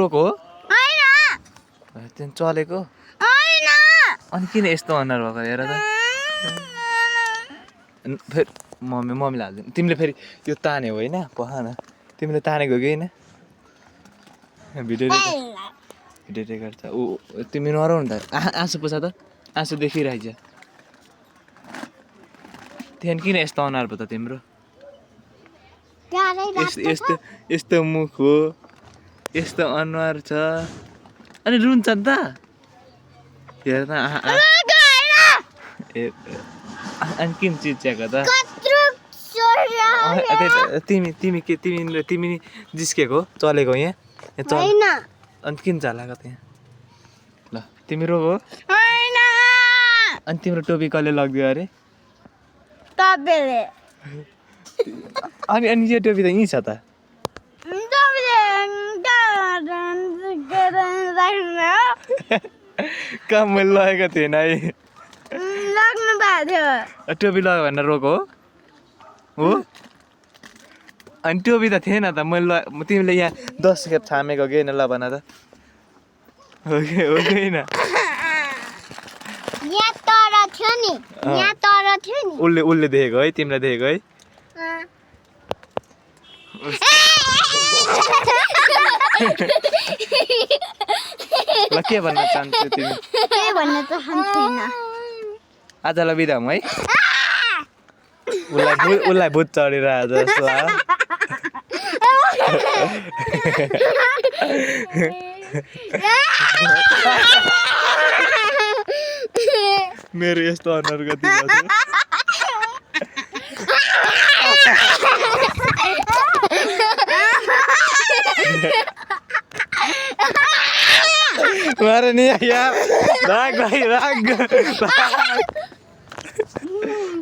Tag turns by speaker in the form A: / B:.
A: रोग हो
B: हैन
A: त्यहाँ चलेको
B: हैन
A: अनि किन यस्तो अनुहार भएको हेर त फेरि मम्मीले हाल्दैन तिमीले फेरि यो तान्यो होइन पख न तिमीले तानेको कि होइन भिडियो रेकर्ड छ ऊ तिमी नराउ नि त आँसु पुछ त आँसु देखिरहेछ त्यहाँ किन यस्तो अनुहार भयो त तिम्रो यस्तो मुख हो यस्तो अनुहार छ अनि रुन्छ नि त हेर त अनि किन चिच्याएको त तिमी जिस्केको चलेको यहाँ चल अनि किन चलाएको त्यहाँ ल तिमी रोग हो अनि तिम्रो टोपी कसले लगिदियो अरे
B: तपाईले
A: अनि यो टोपी त यहीँ छ त कहाँ मैले लगेको थिएन है
B: लाग्नु भएको थियो
A: टोपी लगायो भनेर रोग हो अनि टोपी त थिएन त मैले तिमीले यहाँ 10 खेप छामेको कि होइन ल भन त हो कि होइन
B: यहाँ तर थियो नि
A: उसले देखेको है तिमीलाई देखेको है ल के भन्न चाहन्छौ तिमी
B: के भन्न चाहन्थिन
A: आजलाई बिदा हौँ है उसलाई भूत चढिरहेको जस्तो लाग्यो मेरो यस्तो अनुहार कति भएको मारे नि यार भाग